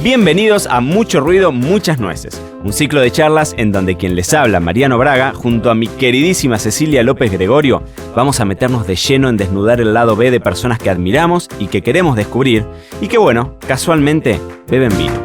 Bienvenidos a Mucho Ruido, Muchas Nueces, un ciclo de charlas en donde quien les habla, Mariano Braga, junto a mi queridísima Cecilia López Gregorio, vamos a meternos de lleno en desnudar el lado B de personas que admiramos y que queremos descubrir, y que bueno, casualmente, beben vino.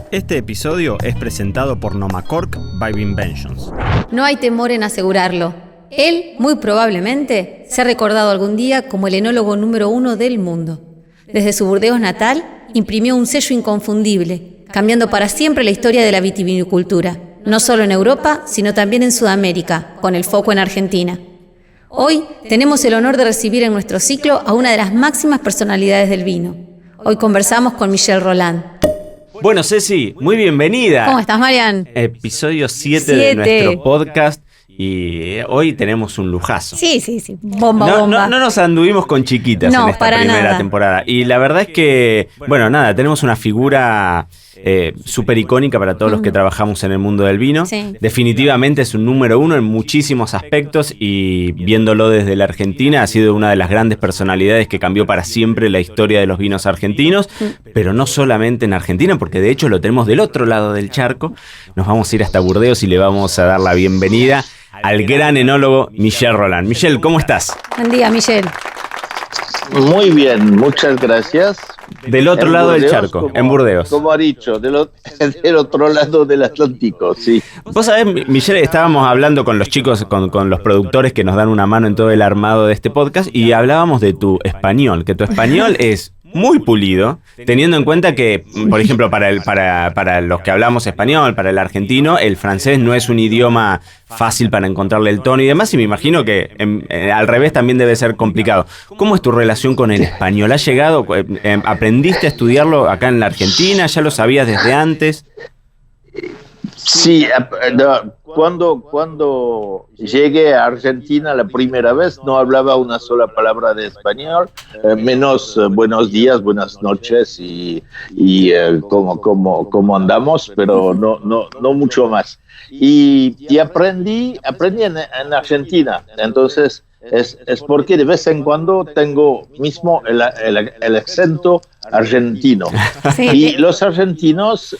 Este episodio es presentado por Nomacork by Vinventions. No hay temor en asegurarlo. Él, muy probablemente, se ha recordado algún día como el enólogo número 1 del mundo. Desde su Burdeos natal, imprimió un sello inconfundible, cambiando para siempre la historia de la vitivinicultura, no solo en Europa, sino también en Sudamérica, con el foco en Argentina. Hoy tenemos el honor de recibir en nuestro ciclo a una de las máximas personalidades del vino. Hoy conversamos con Michel Rolland. Bueno, Ceci, muy bienvenida. ¿Cómo estás, Marian? Episodio 7 de nuestro podcast. Y hoy tenemos un lujazo. Sí. Bomba. No nos anduvimos con chiquitas en esta primera temporada. Y la verdad es que, tenemos una figura súper icónica para todos los que trabajamos en el mundo del vino. Sí. Definitivamente es un número 1 en muchísimos aspectos y viéndolo desde la Argentina ha sido una de las grandes personalidades que cambió para siempre la historia de los vinos argentinos, pero no solamente en Argentina, porque de hecho lo tenemos del otro lado del charco. Nos vamos a ir hasta Burdeos y le vamos a dar la bienvenida al gran enólogo Michel Rolland. Michel, ¿cómo estás? Buen día, Michel. Muy bien, muchas gracias. Del otro lado del charco, en Burdeos. Como ha dicho, del otro lado del Atlántico, sí. Vos sabés, Michel, estábamos hablando con los chicos, con los productores que nos dan una mano en todo el armado de este podcast y hablábamos de tu español, que tu español es muy pulido, teniendo en cuenta que, por ejemplo, para los que hablamos español, para el argentino, el francés no es un idioma fácil para encontrarle el tono y demás, y me imagino que al revés también debe ser complicado. ¿Cómo es tu relación con el español? ¿Has llegado, aprendiste a estudiarlo acá en la Argentina? ¿Ya lo sabías desde antes? Sí, cuando llegué a Argentina la primera vez no hablaba una sola palabra de español, menos buenos días, buenas noches y cómo andamos, pero no mucho más. Y aprendí en Argentina, entonces es porque de vez en cuando tengo mismo el acento argentino. Sí. Y los argentinos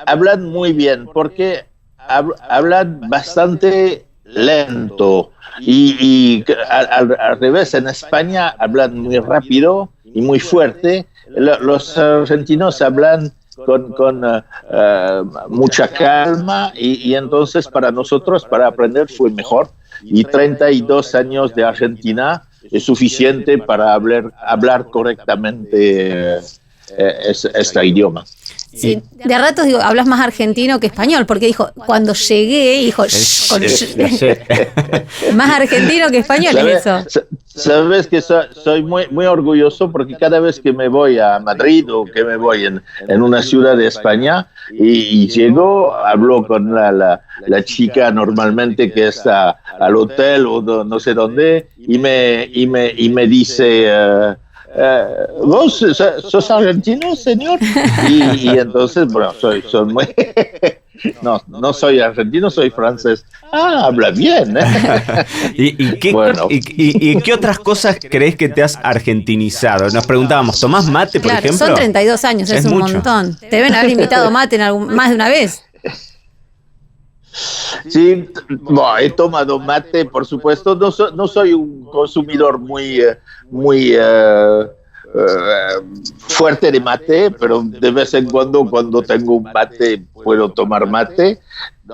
hablan muy bien porque hablan bastante lento y al revés en España hablan muy rápido y muy fuerte. Los argentinos hablan con mucha calma y entonces para nosotros, para aprender fue mejor, y 32 años de Argentina es suficiente para hablar correctamente este idioma. Sí, de ratos digo, hablas más argentino que español, porque dijo, cuando llegué, más argentino que español es eso. Sabes que soy muy orgulloso porque cada vez que me voy a Madrid o que me voy en una ciudad de España y llego, hablo con la chica normalmente que está al hotel o no sé dónde y me dice... ¿Vos sos argentino, señor? Y entonces, soy muy... No soy argentino, soy francés. Habla bien, ¿eh? ¿Y qué otras cosas crees que te has argentinizado? Nos preguntábamos, ¿tomás mate, por ejemplo? Son 32 años, es un mucho. montón. Te deben haber invitado mate más de una vez. Sí, he tomado mate, por supuesto. No soy un consumidor muy fuerte de mate, pero de vez en cuando tengo un mate puedo tomar mate.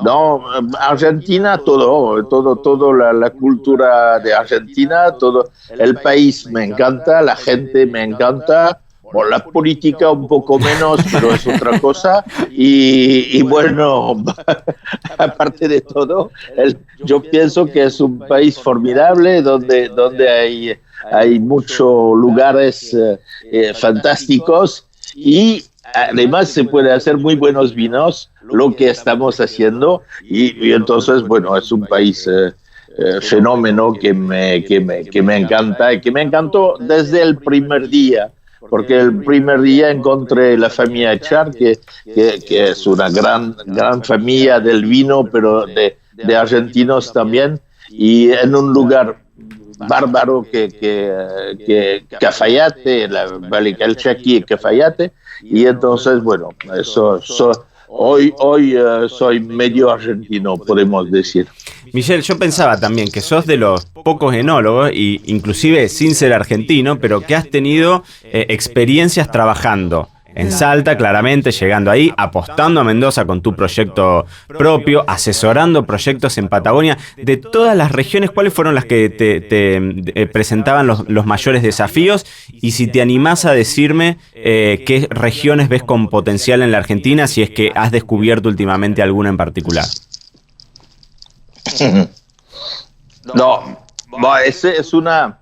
No, Argentina, todo la cultura de Argentina, todo el país me encanta, la gente me encanta. Bueno, la política un poco menos, pero es otra cosa. Y bueno, aparte de todo, yo pienso que es un país formidable donde hay muchos lugares fantásticos y además se puede hacer muy buenos vinos, lo que estamos haciendo. Y entonces, es un país fenómeno que me encanta y que me encantó desde el primer día. Porque el primer día encontré la familia Char, que es una gran familia del vino, pero de argentinos también, y en un lugar bárbaro que Cafayate, la Valle-Calchaquí y Cafayate, y entonces, bueno, hoy soy medio argentino, podemos decir. Michel, yo pensaba también que sos de los pocos enólogos, y inclusive sin ser argentino, pero que has tenido experiencias trabajando en Salta, claramente, llegando ahí, apostando a Mendoza con tu proyecto propio, asesorando proyectos en Patagonia. De todas las regiones, ¿cuáles fueron las que te presentaban los mayores desafíos? Y si te animás a decirme qué regiones ves con potencial en la Argentina, si es que has descubierto últimamente alguna en particular. No, esa es una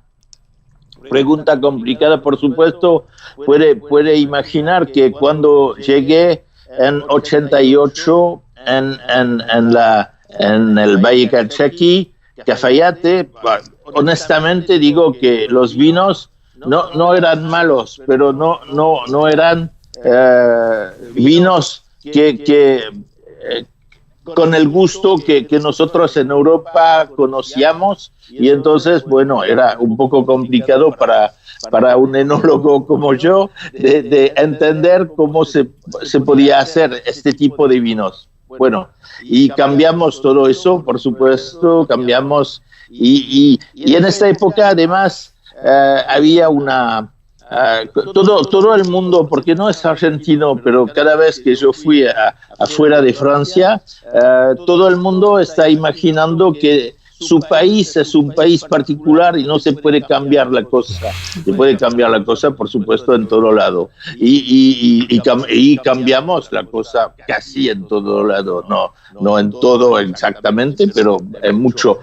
pregunta complicada, por supuesto. Puede imaginar que cuando llegué en 88 en el Valle Calchaquí, Cafayate, honestamente digo que los vinos no eran malos, pero no eran vinos que con el gusto que nosotros en Europa conocíamos, y entonces, bueno, era un poco complicado para un enólogo como yo de entender cómo se podía hacer este tipo de vinos. Bueno, y cambiamos todo eso, por supuesto, cambiamos, y en esta época además había una... todo el mundo, porque no es argentino, pero cada vez que yo fui afuera de Francia, todo el mundo está imaginando que su país es un país particular y no se puede cambiar la cosa. Se puede cambiar la cosa, por supuesto, en todo lado. Y cambiamos la cosa casi en todo lado. No en todo exactamente, pero en muchos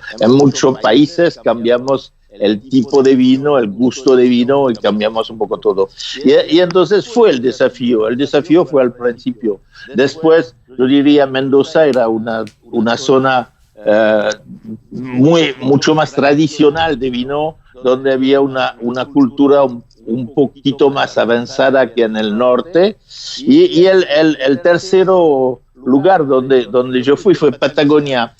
países cambiamos el tipo de vino, el gusto de vino, y cambiamos un poco todo. Y entonces fue el desafío fue al principio. Después, yo diría, Mendoza era una zona mucho más tradicional de vino, donde había una cultura un poquito más avanzada que en el norte. Y el tercero lugar donde yo fui fue Patagonia.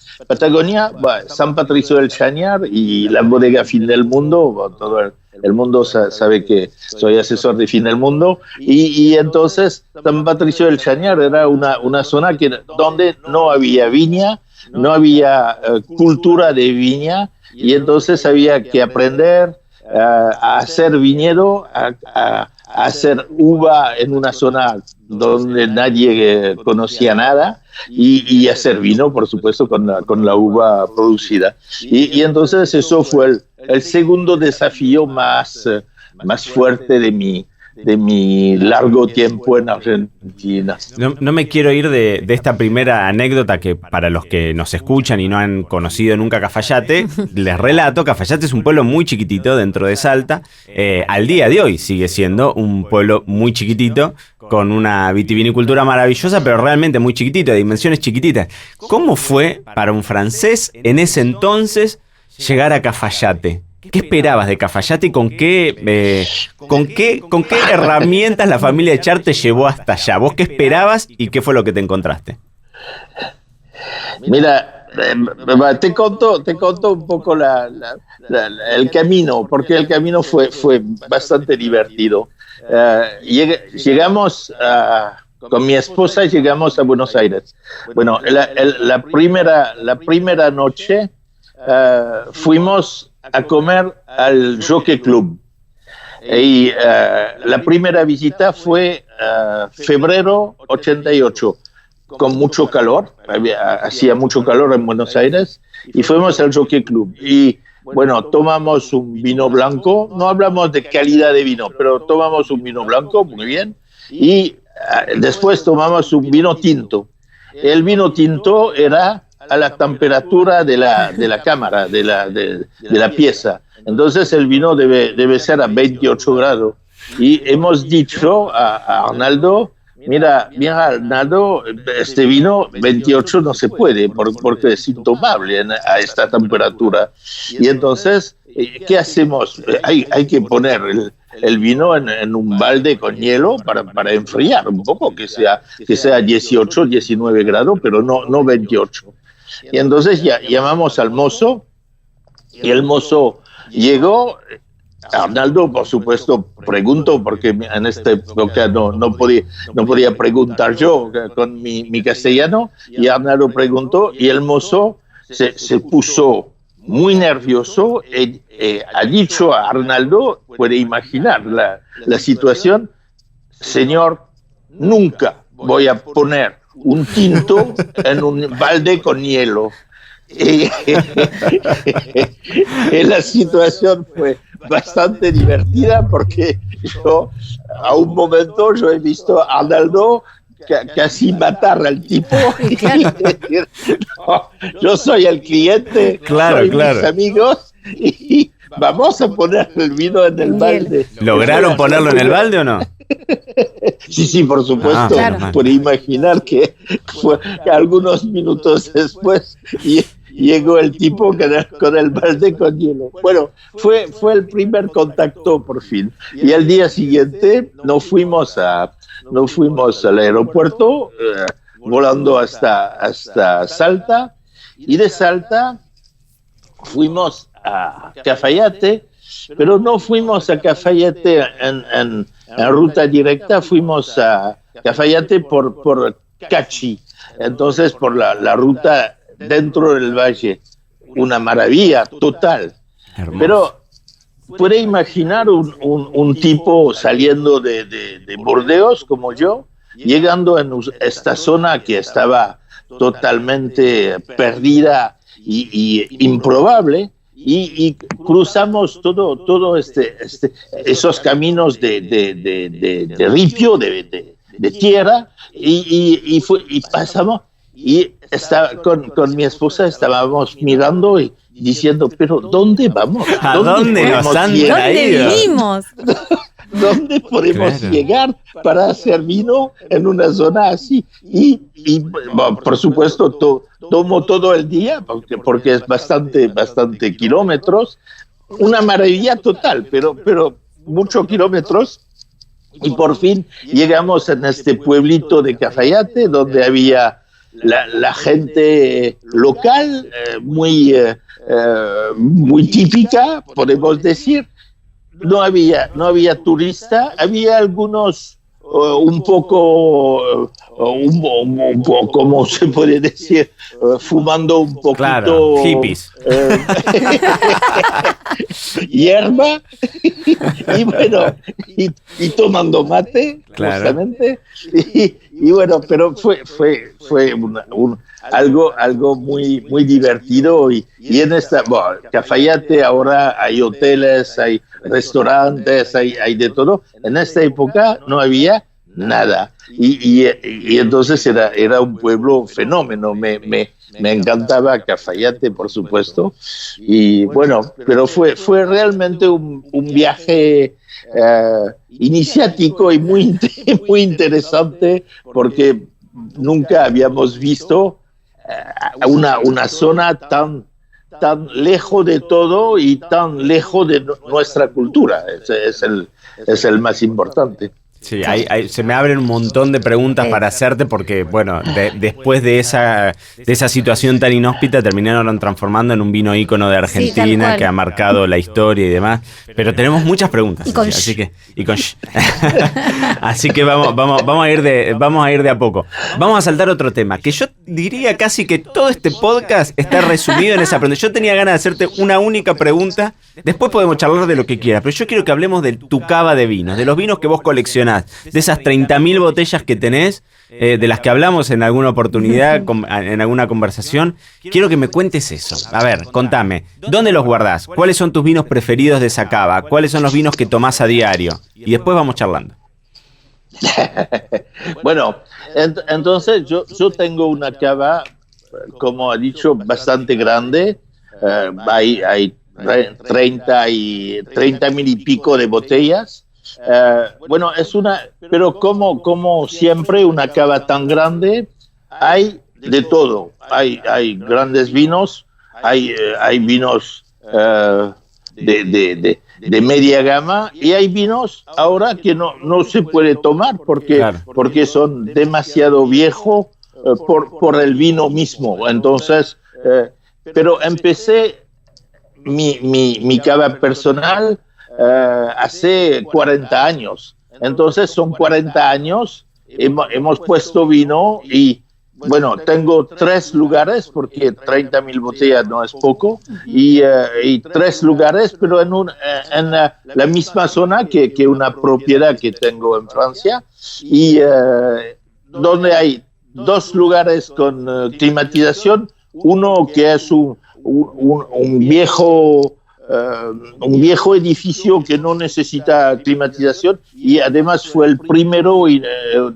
San Patricio del Chañar y la bodega Fin del Mundo. Todo el mundo sabe que soy asesor de Fin del Mundo, y entonces San Patricio del Chañar era una zona donde no había viña, no había cultura de viña, y entonces había que aprender a hacer viñedo, a hacer uva en una zona donde nadie conocía nada, y hacer vino, por supuesto, con la uva producida. Y entonces eso fue el segundo desafío más fuerte de mi largo tiempo en Argentina. No me quiero ir de esta primera anécdota, que para los que nos escuchan y no han conocido nunca Cafayate, les relato. Cafayate es un pueblo muy chiquitito dentro de Salta. Al día de hoy sigue siendo un pueblo muy chiquitito, con una vitivinicultura maravillosa, pero realmente muy chiquitito, de dimensiones chiquititas. ¿Cómo fue para un francés en ese entonces llegar a Cafayate? ¿Qué esperabas de Cafayate y con qué herramientas la familia Echar te llevó hasta allá? ¿Vos qué esperabas y qué fue lo que te encontraste? Mira, te conto un poco el camino, porque el camino fue bastante divertido. Llegamos con mi esposa, llegamos a Buenos Aires. Bueno, la primera noche fuimos a comer al Jockey Club. Y la primera visita fue febrero 88, con mucho calor, hacía mucho calor en Buenos Aires, y fuimos al Jockey Club. Y bueno, tomamos un vino blanco, no hablamos de calidad de vino, pero tomamos un vino blanco, muy bien, y después tomamos un vino tinto. El vino tinto era a la temperatura de la cámara, de la pieza. Entonces el vino debe ser a 28 grados. Y hemos dicho a Arnaldo, mira Arnaldo, este vino 28 no se puede porque es intomable a esta temperatura. Y entonces, ¿qué hacemos? Hay que poner el vino en un balde con hielo para enfriar un poco, que sea 18, 19 grados, pero no 28. Y entonces ya llamamos al mozo, y el mozo llegó Arnaldo, por supuesto, preguntó, porque en esta época no podía preguntar yo con mi castellano, y Arnaldo preguntó, y el mozo se puso muy nervioso, ha dicho a Arnaldo, puede imaginar la situación: señor, nunca voy a poner un tinto en un balde con hielo. Y la situación fue bastante divertida, porque a un momento yo he visto a Arnaldo casi matar al tipo y decir, no, yo soy el cliente, soy mis amigos, y vamos a poner el vino en el balde. ¿Lograron ponerlo en el balde o no? Sí, por supuesto. Puede imaginar que fue algunos minutos después llegó el tipo con el balde con hielo. Bueno, fue el primer contacto por fin. Y al día siguiente nos fuimos al aeropuerto, volando hasta Salta, y de Salta fuimos a Cafayate, pero no fuimos a Cafayate en ruta directa, fuimos a Cafayate por Cachi, entonces por la ruta dentro del valle. Una maravilla total. Hermoso. Pero puede imaginar un tipo saliendo de Burdeos como yo, llegando en esta zona que estaba totalmente perdida y improbable, y cruzamos todo esos caminos de ripio, de tierra, y pasamos, y con mi esposa estábamos mirando y diciendo, pero ¿dónde vamos? ¿A dónde nos han traído? ¿Dónde vivimos? ¿Dónde podemos llegar para hacer vino en una zona así? Y bueno, por supuesto, tomo todo el día, porque es bastante kilómetros. Una maravilla total, pero muchos kilómetros. Y por fin llegamos en este pueblito de Cafayate, donde había la gente local, muy típica, podemos decir. No había turista, había algunos un poco, ¿cómo se puede decir? Fumando un poquito. Claro, hippies. Hierba, y bueno, y tomando mate, justamente. Y bueno, pero fue algo muy divertido, y en Cafayate ahora hay hoteles, hay restaurantes, hay de todo. En esta época no había nada, y entonces era un pueblo fenómeno. Me encantaba Cafayate, por supuesto, y bueno, pero fue realmente un viaje iniciático y muy interesante, porque nunca habíamos visto una zona tan lejos de todo y tan lejos de nuestra cultura. Es el más importante. Sí, se me abren un montón de preguntas para hacerte, porque, bueno, después de esa situación tan inhóspita, terminaron transformando en un vino ícono de Argentina, sí, que ha marcado la historia y demás. Pero tenemos muchas preguntas, así que vamos a ir de a poco. Vamos a saltar otro tema, que yo diría casi que todo este podcast está resumido en esa pregunta. Yo tenía ganas de hacerte una única pregunta, después podemos charlar de lo que quieras, pero yo quiero que hablemos de tu cava de vinos, de los vinos que vos coleccionás, de esas 30.000 botellas que tenés, de las que hablamos en alguna oportunidad, en alguna conversación. Quiero que me cuentes eso. A ver, contame, ¿dónde los guardás? ¿Cuáles son tus vinos preferidos de esa cava? ¿Cuáles son los vinos que tomás a diario? Y después vamos charlando. Bueno, entonces yo tengo una cava, como ha dicho, bastante grande. Hay 30.000 y pico de botellas. Bueno, pero como siempre, una cava tan grande, hay de todo. Hay grandes vinos, hay vinos de media gama, y hay vinos ahora que no se puede tomar porque son demasiado viejos por el vino mismo. Entonces, pero empecé mi cava personal hace 40 años. Entonces son 40 años, hemos puesto vino y bueno, tengo 3 lugares porque 30.000 botellas no es poco y 3 lugares, pero en la misma zona que una propiedad que tengo en Francia y donde hay 2 lugares con climatización, uno que es un viejo edificio que no necesita climatización y además fue el primero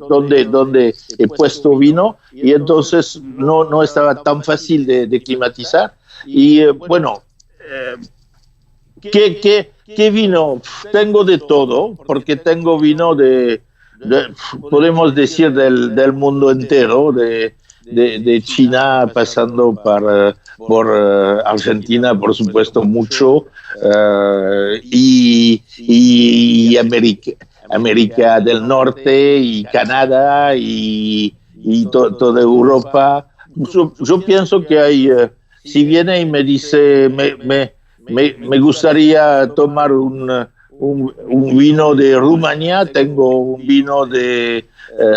donde he puesto vino y entonces no estaba tan fácil de climatizar y bueno, ¿qué vino? Tengo de todo porque tengo vino podemos decir del mundo entero, de China pasando por Argentina, por supuesto, mucho, y América del Norte, y Canadá, y toda Europa. Yo pienso que hay, si viene y me dice, me gustaría tomar un vino de Rumanía, tengo un vino de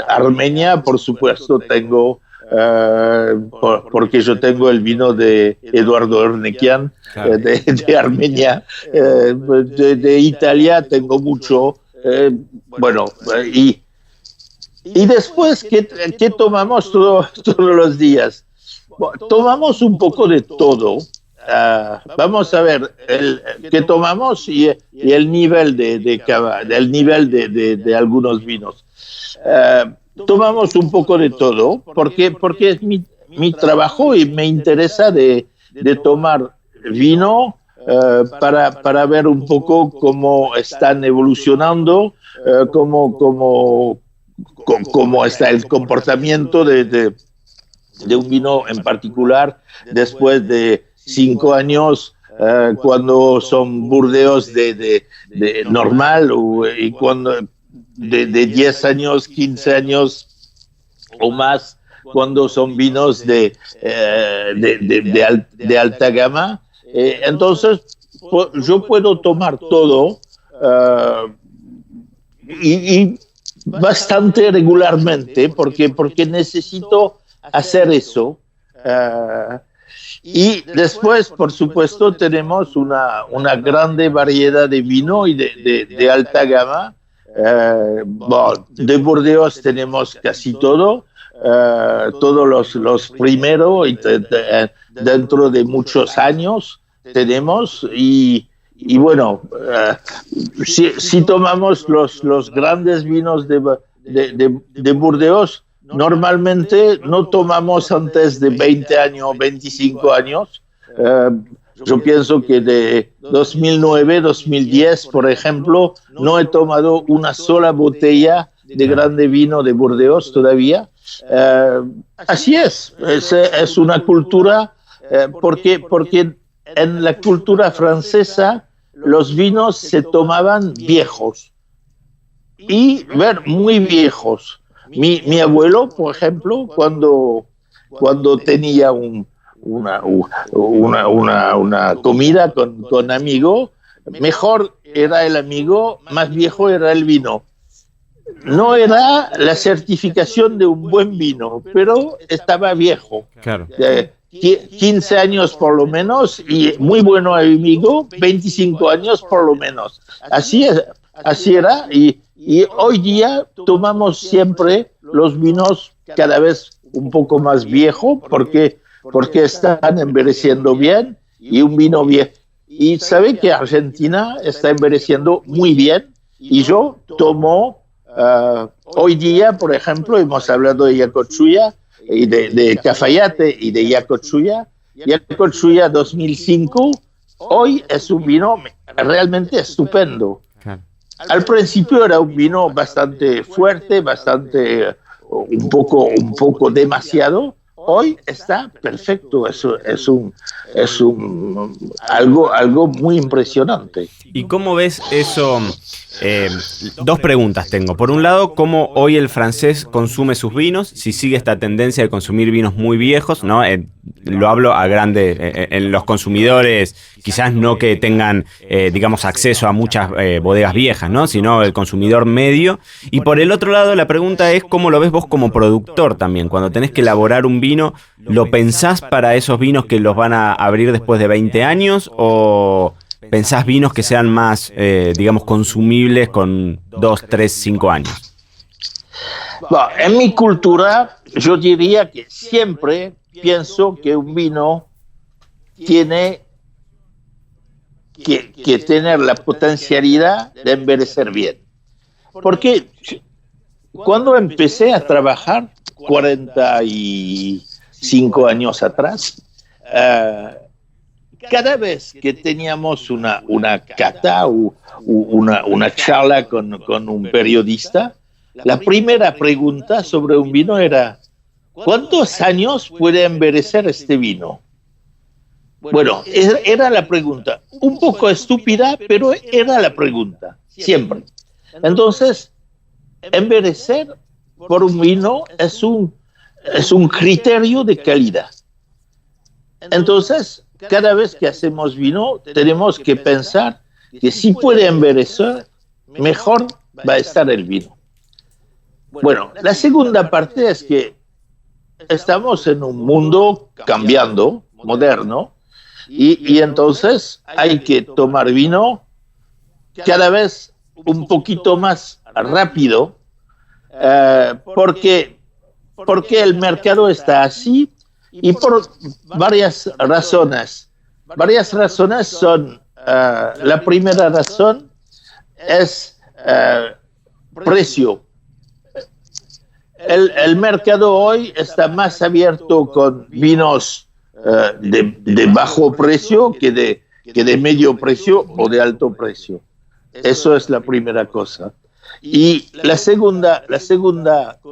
Armenia, por supuesto, tengo porque yo tengo el vino de Eduardo Ernequian, de Armenia, de Italia tengo mucho, bueno, y después, ¿qué tomamos todos los días? Bueno, tomamos un poco de todo. Vamos a ver qué tomamos y el nivel del nivel de algunos vinos. Tomamos un poco de todo porque es mi trabajo y me interesa de tomar vino para ver un poco cómo están evolucionando, cómo está el comportamiento de un vino en particular después de 5 años, cuando son burdeos de normal y cuando de 10 años, 15 años o más, cuando son vinos de alta gama. Entonces, yo puedo tomar todo y bastante regularmente porque necesito hacer eso. Y después, por supuesto, tenemos una grande variedad de vino y de alta gama. De Burdeos tenemos casi todo, todos los primeros y dentro de muchos años tenemos y bueno, si tomamos los grandes vinos de Burdeos, normalmente no tomamos antes de 20 años, 25 años. Yo pienso que de 2009, 2010, por ejemplo, no he tomado una sola botella de grande vino de Burdeos todavía. Así es una cultura, porque en la cultura francesa los vinos se tomaban viejos y muy viejos. Mi abuelo, por ejemplo, cuando tenía una comida con amigo, mejor era el amigo, más viejo era el vino. No era la certificación de un buen vino, pero estaba viejo. Claro. 15 años por lo menos y muy bueno amigo, 25 años por lo menos. Así era y hoy día tomamos siempre los vinos cada vez un poco más viejos porque están envejeciendo bien y un vino viejo. Y sabe que Argentina está envejeciendo muy bien y yo tomo hoy día, por ejemplo, hemos hablado de Yacochuya y de Cafayate y de Yacochuya. Yacochuya 2005 hoy es un vino realmente estupendo. Al principio era un vino bastante fuerte, un poco demasiado. Hoy está perfecto, es algo muy impresionante. ¿Y cómo ves eso? 2 preguntas tengo. Por un lado, ¿cómo hoy el francés consume sus vinos? Si sigue esta tendencia de consumir vinos muy viejos, ¿no? Lo hablo a grande, en los consumidores quizás no que tengan, digamos, acceso a muchas bodegas viejas, ¿no? Sino el consumidor medio. Y por el otro lado, la pregunta es cómo lo ves vos como productor también. Cuando tenés que elaborar un vino, ¿lo pensás para esos vinos que los van a abrir después de 20 años o pensás vinos que sean más, digamos, consumibles con 2, 3, 5 años? Bueno, en mi cultura, yo diría que siempre pienso que un vino tiene que tener la potencialidad de envejecer bien. Porque cuando empecé a trabajar 45 años atrás, cada vez que teníamos una cata o una charla con un periodista, la primera pregunta sobre un vino era: ¿cuántos años puede envejecer este vino? Bueno, era la pregunta, un poco estúpida, pero era la pregunta, siempre. Entonces, envejecer por un vino es un criterio de calidad. Entonces, cada vez que hacemos vino, tenemos que pensar que si puede envejecer, mejor va a estar el vino. Bueno, la segunda parte es que estamos en un mundo cambiando, moderno, y entonces hay que tomar vino cada vez un poquito más rápido, porque el mercado está así y por varias razones. Varias razones son, la primera razón es precio. El mercado hoy está más abierto con vinos de bajo precio que de medio precio o de alto precio. Eso es la primera cosa. Y la segunda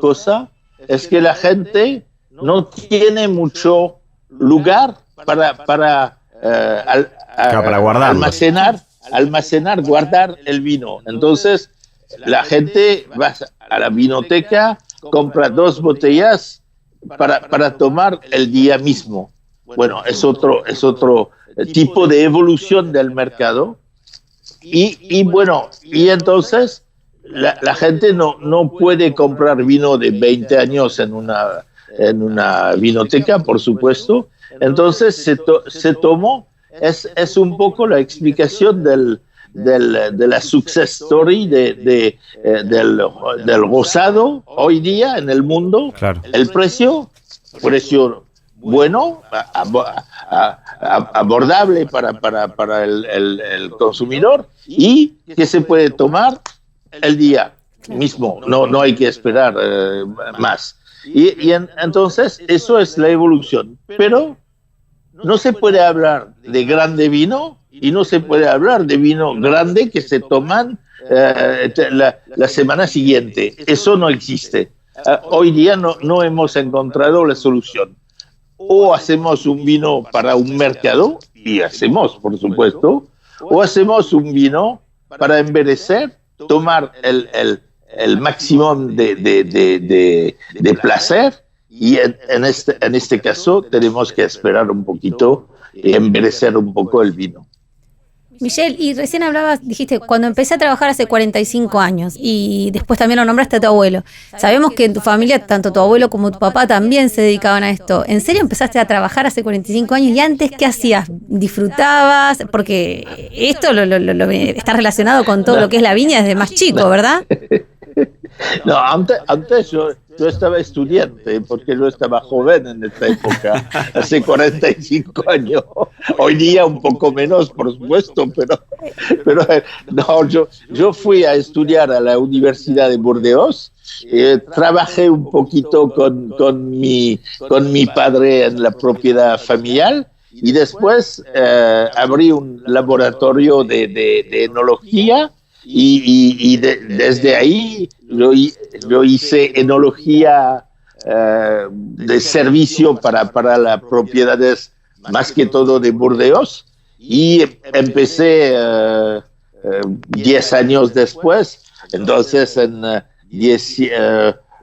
cosa es que la gente no tiene mucho lugar para almacenar, guardar el vino. Entonces, la gente va a la vinoteca, compra 2 botellas para tomar el día mismo. Bueno, es otro tipo de evolución del mercado. Y bueno, y entonces la gente no puede comprar vino de 20 años en una vinoteca, por supuesto. Entonces se tomó, es un poco la explicación de la success story del rosado hoy día en el mundo. Claro. El precio bueno, abordable para el consumidor y que se puede tomar el día mismo, no hay que esperar más. Y entonces eso es la evolución, pero no se puede hablar de grande vino y no se puede hablar de vino grande que se toman la semana siguiente. Eso no existe. Hoy día no hemos encontrado la solución. O hacemos un vino para un mercado, y hacemos, por supuesto, o hacemos un vino para envejecer, tomar el máximo de placer, y en este caso tenemos que esperar un poquito y envejecer un poco el vino. Michel, y recién dijiste, cuando empecé a trabajar hace 45 años, y después también lo nombraste a tu abuelo. Sabemos que en tu familia, tanto tu abuelo como tu papá también se dedicaban a esto. ¿En serio empezaste a trabajar hace 45 años? ¿Y antes qué hacías? ¿Disfrutabas? Porque esto está relacionado con todo lo que es la viña desde más chico, ¿verdad? No, antes yo estaba estudiante, porque yo estaba joven en esta época, hace 45 años. Hoy día un poco menos, por supuesto, pero no, yo fui a estudiar a la Universidad de Burdeos, trabajé un poquito con mi padre en la propiedad familiar, y después abrí un laboratorio de enología. Y desde ahí yo hice enología de servicio para las propiedades, más que todo de Burdeos, y empecé 10 años después. Entonces en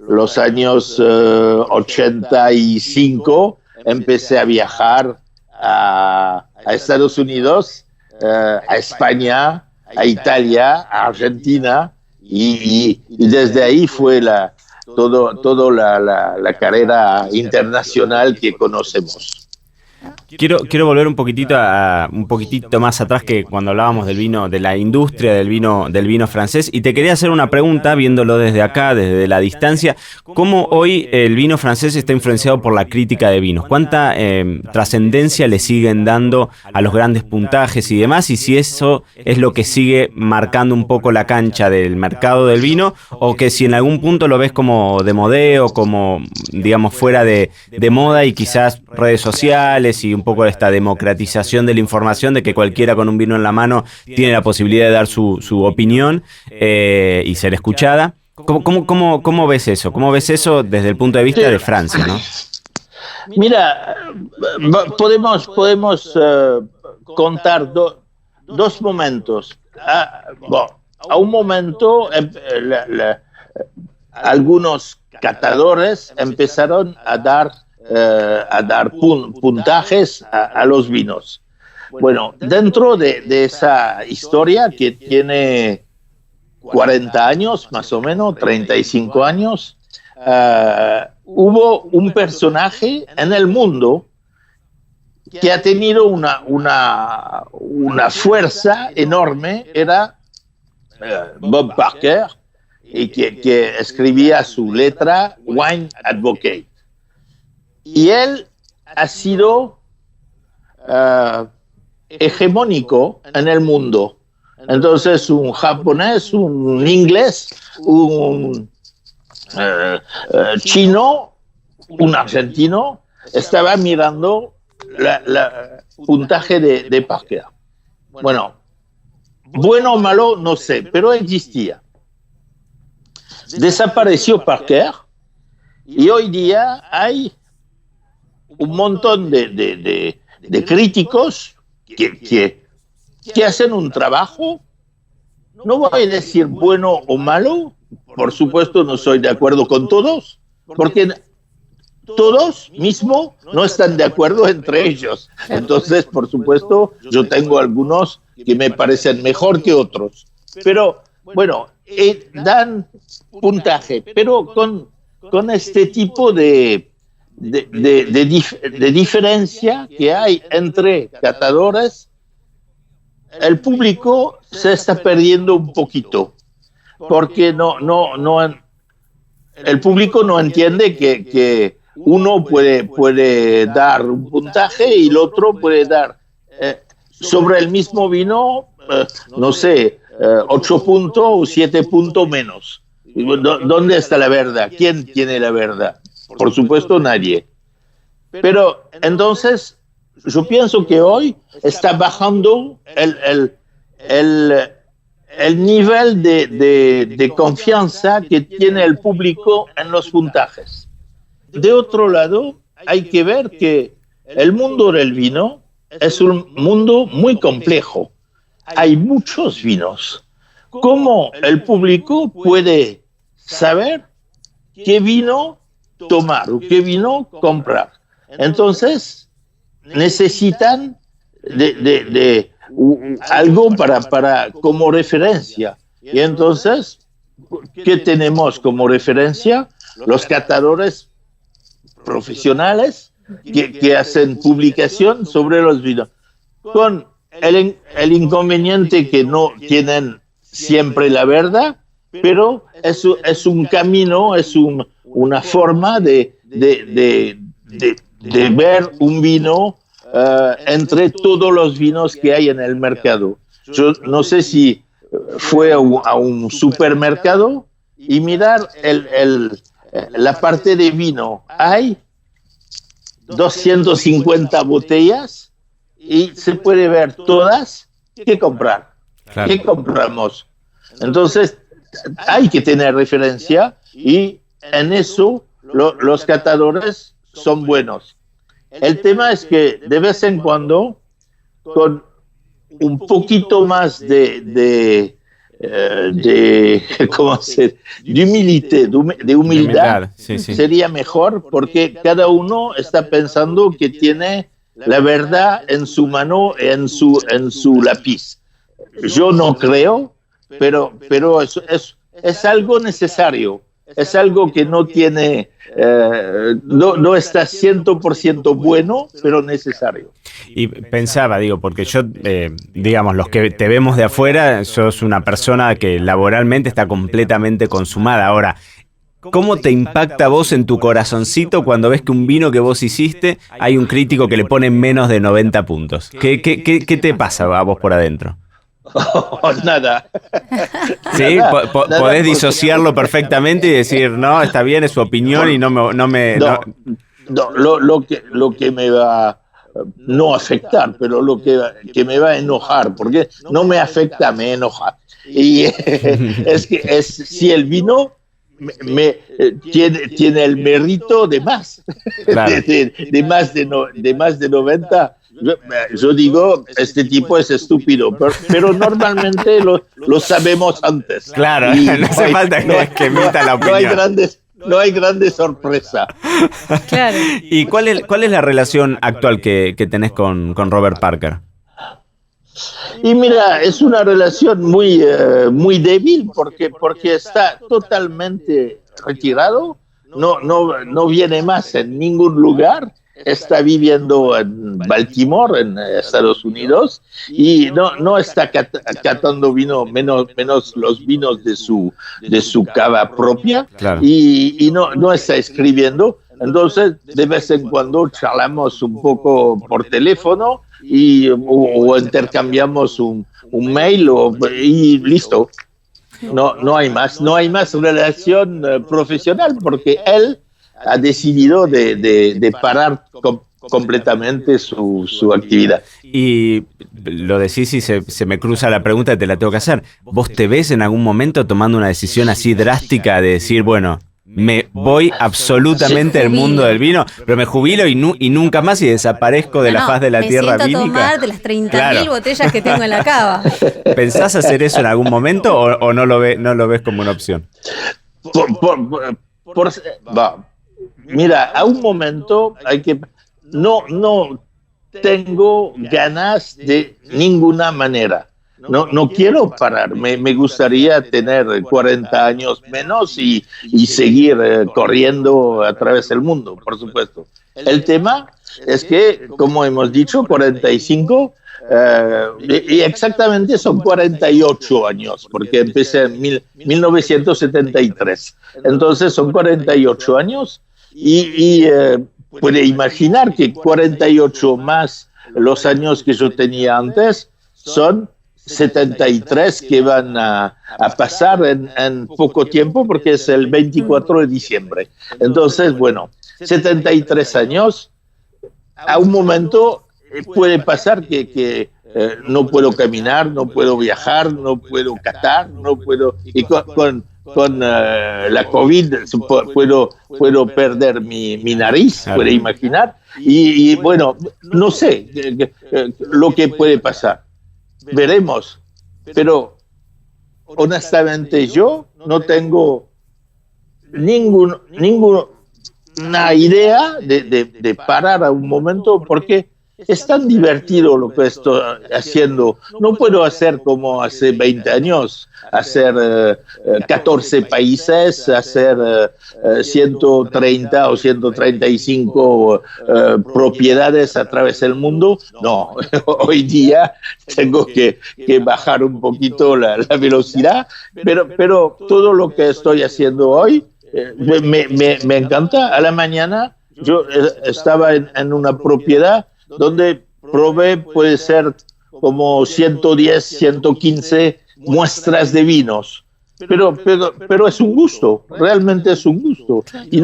los años 85 empecé a viajar a a Estados Unidos, a España, a Italia, a Argentina, y desde ahí fue todo la carrera internacional que conocemos. Quiero volver un poquitito más atrás, que cuando hablábamos del vino, de la industria del vino francés, y te quería hacer una pregunta, viéndolo desde acá, desde la distancia. ¿Cómo hoy el vino francés está influenciado por la crítica de vinos? ¿Cuánta trascendencia le siguen dando a los grandes puntajes y demás? Y si eso es lo que sigue marcando un poco la cancha del mercado del vino, o que si en algún punto lo ves como de modeo, como, digamos, fuera de moda, y quizás redes sociales y un poco esta democratización de la información, de que cualquiera con un vino en la mano tiene la posibilidad de dar su opinión y ser escuchada. ¿Cómo ves eso? ¿Cómo ves eso desde el punto de vista de Francia, ¿no? Mira, podemos contar dos momentos. A un momento, algunos catadores empezaron a dar puntajes a los vinos. Bueno, dentro de esa historia, que tiene 40 años, más o menos, 35 años, hubo un personaje en el mundo que ha tenido una fuerza enorme. Era Bob Parker, y que escribía su letra Wine Advocate. Y él ha sido hegemónico en el mundo. Entonces, un japonés, un inglés, un chino, un argentino, estaba mirando el puntaje de Parker. Bueno o malo, no sé, pero existía. Desapareció Parker, y hoy día hay un montón de críticos que hacen un trabajo, no voy a decir bueno o malo, por supuesto no soy de acuerdo con todos, porque todos mismos no están de acuerdo entre ellos. Entonces, por supuesto, yo tengo algunos que me parecen mejor que otros. Pero, bueno, dan puntaje, pero con este tipo de diferencia que hay entre catadores, el público se está perdiendo un poquito, porque el público no entiende que uno puede dar un puntaje y el otro puede dar sobre el mismo vino, no sé, 8 puntos o 7 puntos menos. ¿Dónde está la verdad? ¿Quién tiene la verdad? Por supuesto, nadie. Pero entonces, yo pienso que hoy está bajando el nivel de confianza que tiene el público en los puntajes. De otro lado, hay que ver que el mundo del vino es un mundo muy complejo. Hay muchos vinos. ¿Cómo el público puede saber qué vino tomar o qué vino comprar? Entonces, necesitan de algo para como referencia. Y entonces, ¿qué tenemos como referencia? Los catadores profesionales que hacen publicación sobre los vinos, con el inconveniente que no tienen siempre la verdad, pero es un camino, es una forma de ver un vino entre todos los vinos que hay en el mercado. Yo no sé si fue a un supermercado y mirar la parte de vino. Hay 250 botellas y se puede ver todas. ¿Qué comprar? Claro. ¿Qué compramos? Entonces, hay que tener referencia, y en eso los catadores son buenos. El tema es que de vez en cuando, con un poquito más de humildad, sí. Sería mejor, porque cada uno está pensando que tiene la verdad en su mano, en su lápiz. Yo no creo, pero es algo necesario. Es algo que no tiene, no está 100% bueno, pero necesario. Y pensaba, porque yo, digamos, los que te vemos de afuera, sos una persona que laboralmente está completamente consumada. Ahora, ¿cómo te impacta a vos en tu corazoncito cuando ves que un vino que vos hiciste hay un crítico que le pone menos de 90 puntos? ¿Qué te pasa a vos por adentro? Nada. ¿Sí? ¿Podés disociarlo perfectamente y decir, no, está bien, es su opinión y no me... Lo que me va no afectar, pero lo que me va a enojar, porque no me afecta, me enoja. Y si el vino tiene el mérito de más, claro. de más de 90. Yo digo, este tipo es estúpido, pero normalmente lo sabemos antes. Claro, no hace falta que emita la opinión. No hay grandes sorpresa. Claro. ¿Y cuál es la relación actual que tenés con Robert Parker? Y mira, es una relación muy débil porque está totalmente retirado, no viene más en ningún lugar. Está viviendo en Baltimore, en Estados Unidos, y no está catando vino, menos los vinos de su cava propia, claro. y no está escribiendo. Entonces, de vez en cuando charlamos un poco por teléfono o intercambiamos un mail y listo. No hay más relación profesional porque él ha decidido de parar completamente su actividad. Y lo decís y se me cruza la pregunta y te la tengo que hacer. ¿Vos te ves en algún momento tomando una decisión así drástica de decir, bueno, me voy absolutamente del mundo del vino, pero me jubilo y nunca más y desaparezco de la faz de la tierra vínica? Me siento a tomar de las 30.000 claro. botellas que tengo en la cava. ¿Pensás hacer eso en algún momento o no lo ves como una opción? Mira, a un momento no tengo ganas de ninguna manera. No quiero parar. Me gustaría tener 40 años menos y seguir corriendo a través del mundo, por supuesto. El tema es que, como hemos dicho, 45, y exactamente son 48 años, porque empecé en 1973. Entonces son 48 años y puede imaginar que 48 más los años que yo tenía antes son 73 que van a pasar en poco tiempo porque es el 24 de diciembre. Entonces, bueno, 73 años, a un momento puede pasar que no puedo caminar, no puedo viajar, no puedo catar, no puedo... Y con la COVID puedo perder mi nariz, puede imaginar. Y bueno, no sé lo que puede pasar. Veremos, pero honestamente yo no tengo ninguna idea de parar a un momento porque es tan divertido lo que estoy haciendo. No puedo hacer como hace 20 años, hacer 14 países, hacer 130 o 135 propiedades a través del mundo. No, hoy día tengo que bajar un poquito la velocidad, pero todo lo que estoy haciendo hoy me encanta. A la mañana yo estaba en una propiedad donde probé, puede ser como 110, 115 muestras de vinos. Pero es un gusto, realmente es un gusto. Y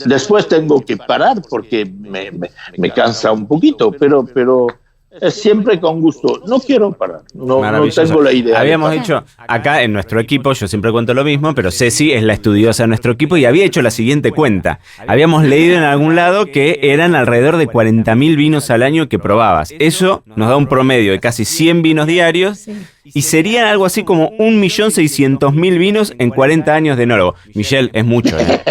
después tengo que parar porque me cansa un poquito, pero es siempre con gusto. No quiero parar, no tengo la idea. Habíamos hecho, acá en nuestro equipo, yo siempre cuento lo mismo, pero Ceci es la estudiosa de nuestro equipo y había hecho la siguiente cuenta. Habíamos leído en algún lado que eran alrededor de 40.000 vinos al año que probabas. Eso nos da un promedio de casi 100 vinos diarios y serían algo así como 1.600.000 vinos en 40 años de enólogo. Michel, es mucho, ¿eh?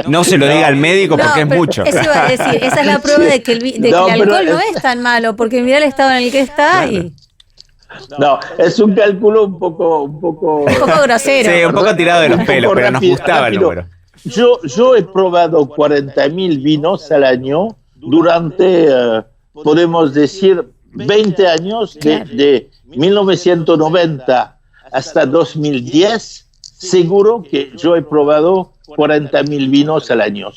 No se lo diga al médico porque es pero mucho. eso iba a decir, esa es la prueba de que el alcohol no es tan malo, porque mira el estado en el que está y... No, es un cálculo un poco grosero. Sí, un poco tirado de los pelos, pero nos gustaba el número. Yo he probado 40.000 vinos al año durante, podemos decir, 20 años, de 1990 hasta 2010. Seguro que yo he probado 40.000 vinos al año,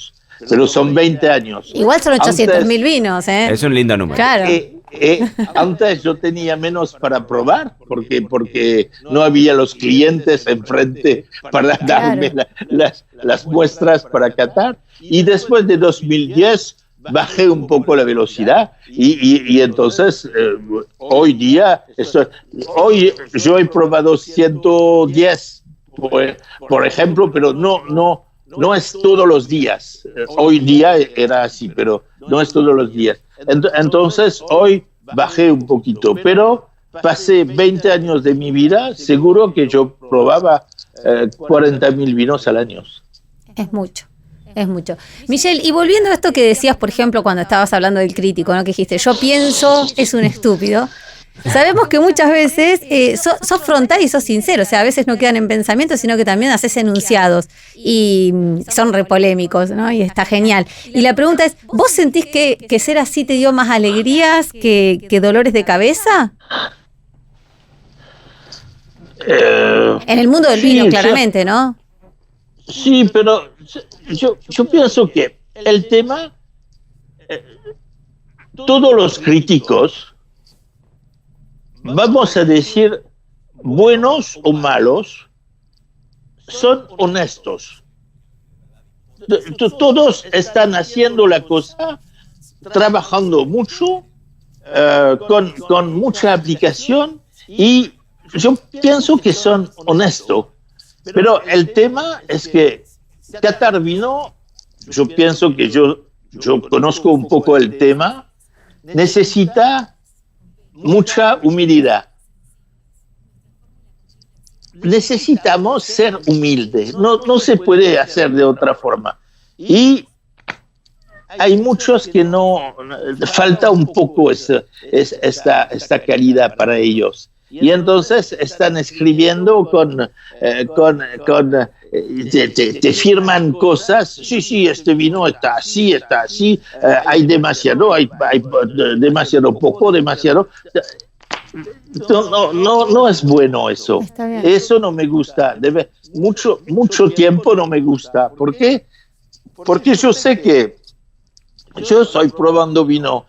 pero son 20 años. Igual son 800.000 vinos, ¿eh? Es un lindo número. Claro. Antes yo tenía menos para probar porque no había los clientes enfrente para darme las muestras para catar, y después de 2010 bajé un poco la velocidad y entonces hoy día hoy yo he probado 110 por ejemplo, pero no es todos los días. Hoy día era así, pero no es todos los días. Entonces, hoy bajé un poquito, pero pasé 20 años de mi vida, seguro que yo probaba 40.000 vinos al año. Es mucho. Es mucho. Michelle, y volviendo a esto que decías, por ejemplo, cuando estabas hablando del crítico, ¿no? Que dijiste, yo pienso, es un estúpido. Sabemos que muchas veces sos frontal y sos sincero, o sea, a veces no quedan en pensamiento, sino que también haces enunciados y son repolémicos, ¿no? Y está genial. Y la pregunta es, ¿vos sentís que ser así te dio más alegrías que dolores de cabeza? En el mundo del vino, claramente, ¿no? Sí, pero yo pienso que el tema, todos los críticos, vamos a decir, buenos o malos, son honestos. Todos están haciendo la cosa, trabajando mucho, con mucha aplicación, y yo pienso que son honestos. Pero el tema es que catar vino, yo pienso que yo conozco un poco el tema, necesita mucha humildad. Necesitamos ser humildes, no se puede hacer de otra forma. Y hay muchos que falta un poco esta calidad para ellos. Y entonces están escribiendo te firman cosas, sí, este vino está así, hay demasiado poco, demasiado. No es bueno eso. Eso no me gusta. Mucho tiempo no me gusta. ¿Por qué? Porque yo sé que yo estoy probando vino.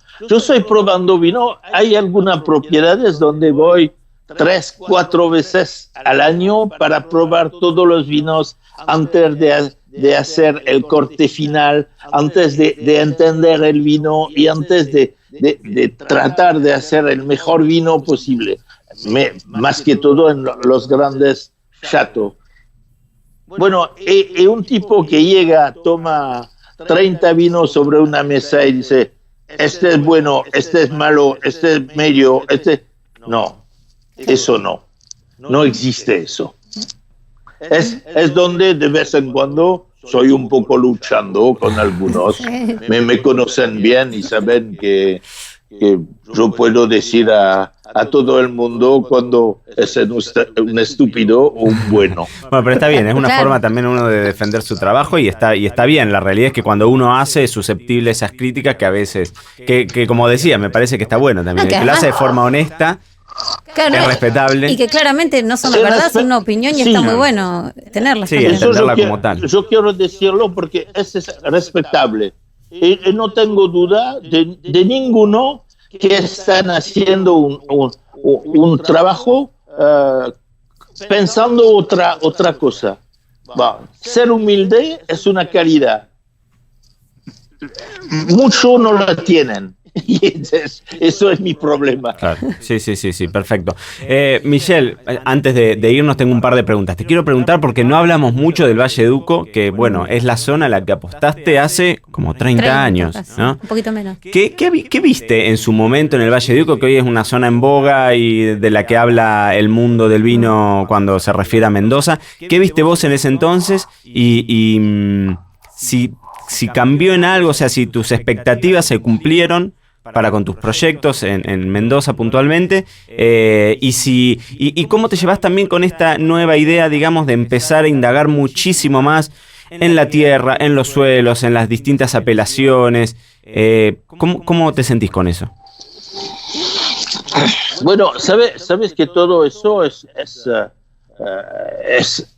Hay algunas propiedades donde voy 3-4 veces al año para probar todos los vinos antes de hacer el corte final, antes de entender el vino y antes de tratar de hacer el mejor vino posible, más que todo en los grandes chateaux. Bueno, y un tipo que llega, toma 30 vinos sobre una mesa y dice, este es bueno, este es malo, este es medio, no. Eso no existe eso. Es donde de vez en cuando soy un poco luchando con algunos. Me conocen bien y saben que yo puedo decir a todo el mundo cuando es un estúpido o un bueno. Bueno, pero está bien, es una forma también uno de defender su trabajo y está bien. La realidad es que cuando uno hace es susceptible a esas críticas que a veces, que como decía, me parece que está bueno también. El que lo hace de forma honesta. Claro, es respetable. Y que claramente no son verdad, son una opinión y está muy bueno tenerlas. Sí, entenderla como tal. Yo quiero decirlo porque es respetable. Y no tengo duda de ninguno que están haciendo un trabajo pensando otra cosa. Ser humilde es una calidad. Muchos no la tienen. Y eso es mi problema. Claro. Sí, perfecto. Michelle, antes de irnos tengo un par de preguntas. Te quiero preguntar porque no hablamos mucho del Valle de Uco, que bueno, es la zona a la que apostaste hace como 30 años, ¿no? Un poquito menos. ¿Qué viste en su momento en el Valle de Uco, que hoy es una zona en boga y de la que habla el mundo del vino cuando se refiere a Mendoza? ¿Qué viste vos en ese entonces? Y si cambió en algo, o sea, si tus expectativas se cumplieron para con tus proyectos en Mendoza puntualmente, y cómo te llevas también con esta nueva idea, digamos, de empezar a indagar muchísimo más en la tierra, en los suelos, en las distintas apelaciones. ¿Cómo te sentís con eso? Bueno, sabes que todo eso es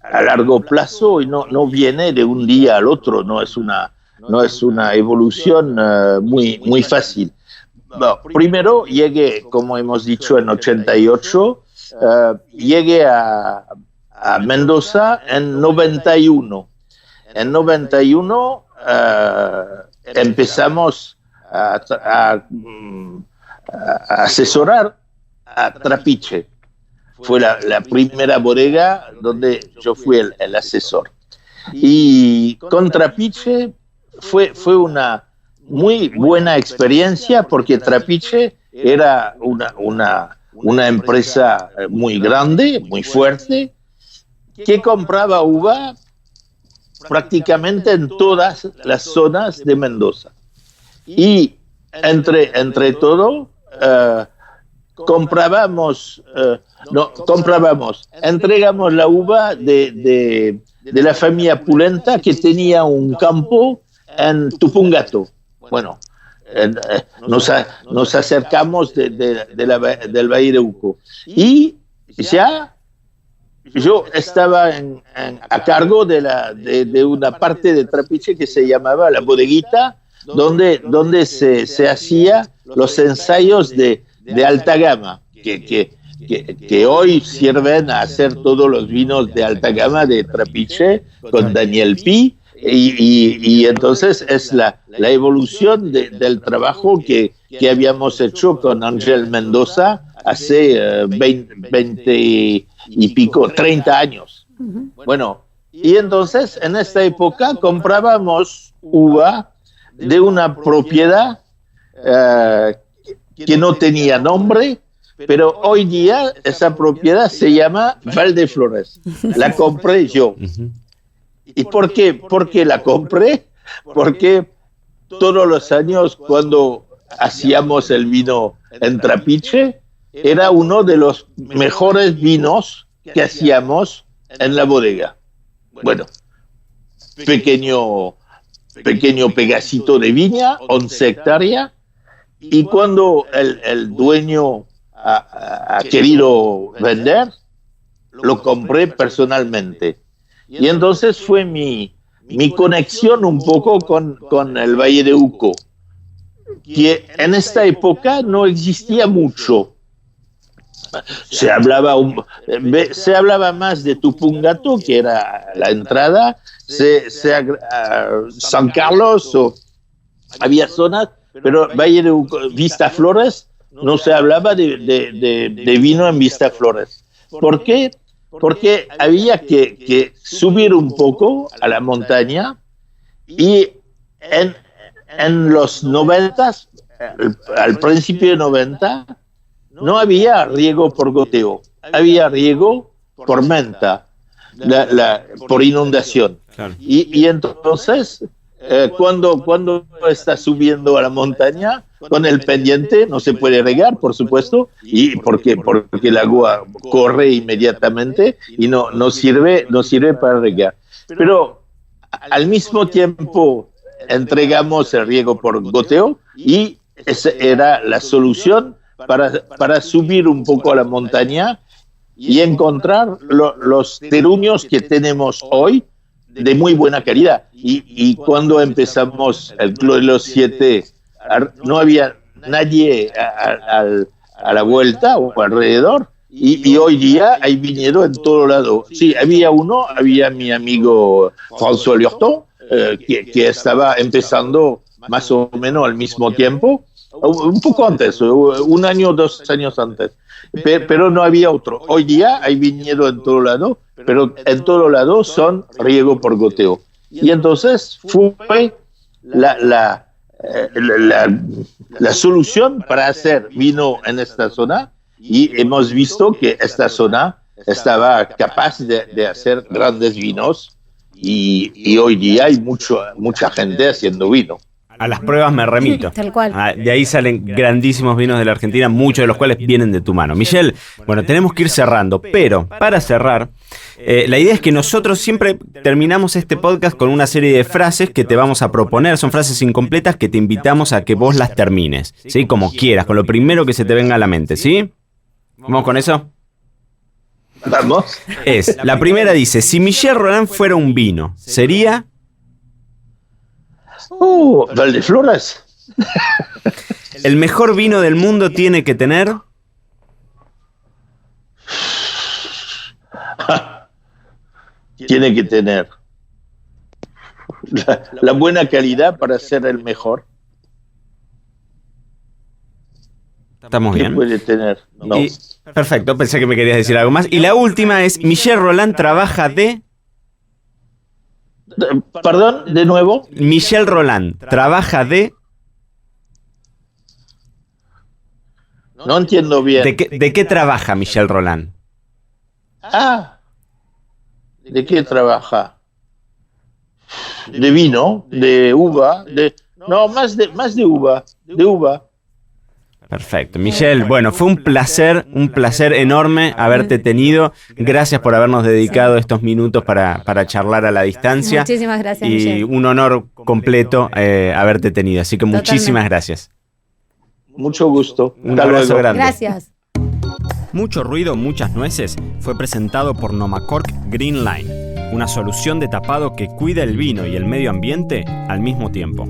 a largo plazo y no viene de un día al otro, no es una evolución muy fácil. Bueno, primero llegué, como hemos dicho, en 88, llegué a Mendoza en 91. En 91 empezamos a asesorar a Trapiche. Fue la primera bodega donde yo fui el asesor. Y con Trapiche fue una muy buena experiencia porque Trapiche era una empresa muy grande, muy fuerte, que compraba uva prácticamente en todas las zonas de Mendoza. Y entre todo, entregamos la uva de la familia Pulenta, que tenía un campo en Tupungato. Bueno, nos acercamos del Valle de Uco. Y ya yo estaba a cargo de una parte de Trapiche que se llamaba la bodeguita, donde se hacía los ensayos de alta gama, que hoy sirven a hacer todos los vinos de alta gama de Trapiche con Daniel Pi, y entonces es la evolución del trabajo que habíamos hecho con Ángel Mendoza hace 20 y pico, 30 años. Bueno, y entonces en esta época comprábamos uva de una propiedad que no tenía nombre, pero hoy día esa propiedad se llama Valdeflores. La compré yo. ¿Y por qué? ¿Por qué la compré? Porque todos los años cuando hacíamos el vino en Trapiche, era uno de los mejores vinos que hacíamos en la bodega. Bueno, pequeño pedacito de viña, 11 hectáreas, y cuando el dueño ha querido vender, lo compré personalmente. Y entonces fue mi conexión un poco con el Valle de Uco, que en esta época no existía mucho. Se hablaba más de Tupungato, que era la entrada, San Carlos, había zonas, pero Valle de Uco, Vistaflores, no se hablaba de vino en Vistaflores. ¿Por qué? Porque había que subir un poco a la montaña, y en los 90, al principio de 90, no había riego por goteo, había riego por menta, por inundación. Claro. Y entonces, cuando está subiendo a la montaña, con el pendiente no se puede regar, por supuesto, y porque el agua corre inmediatamente y no sirve para regar. Pero al mismo tiempo entregamos el riego por goteo, y esa era la solución para subir un poco a la montaña y encontrar los terruños que tenemos hoy de muy buena calidad. Y cuando empezamos el Clos 7, no había nadie a la vuelta o alrededor, y hoy día hay viñedo en todo lado. Sí, había mi amigo François Lurton, que estaba empezando más o menos al mismo tiempo, un poco antes, 1 año, 2 años antes, pero no había otro. Hoy día hay viñedo en todo lado, pero en todo lado son riego por goteo. Y entonces fue la solución para hacer vino en esta zona, y hemos visto que esta zona estaba capaz de hacer grandes vinos, y hoy día hay mucha gente haciendo vino. A las pruebas me remito. Tal cual. De ahí salen grandísimos vinos de la Argentina, muchos de los cuales vienen de tu mano. Michel, bueno, tenemos que ir cerrando, pero para cerrar, la idea es que nosotros siempre terminamos este podcast con una serie de frases que te vamos a proponer. Son frases incompletas que te invitamos a que vos las termines, ¿sí? Como quieras, con lo primero que se te venga a la mente, ¿sí? ¿Vamos con eso? ¿Vamos? La primera dice, si Michel Roland fuera un vino, ¿sería? Valdeflores. El mejor vino del mundo tiene que tener... Tiene que tener la buena calidad para ser el mejor. Estamos ¿Qué bien. puede tener? No. Perfecto, pensé que me querías decir algo más. Y la última es, Michel Roland trabaja de... Perdón, de nuevo. Michel Roland trabaja de... No entiendo bien. ¿De qué trabaja Michel Roland? ¿De qué trabaja? De vino, de uva, no, más de uva, de uva. Perfecto. Michel, bueno, fue un placer enorme haberte tenido. Gracias por habernos dedicado estos minutos para charlar a la distancia. Muchísimas gracias, Y Michel. un honor completo haberte tenido. Así que muchísimas gracias. Mucho gusto. Un Hasta abrazo luego. grande. Gracias. Mucho ruido, muchas nueces fue presentado por Nomacork Green Line, una solución de tapado que cuida el vino y el medio ambiente al mismo tiempo.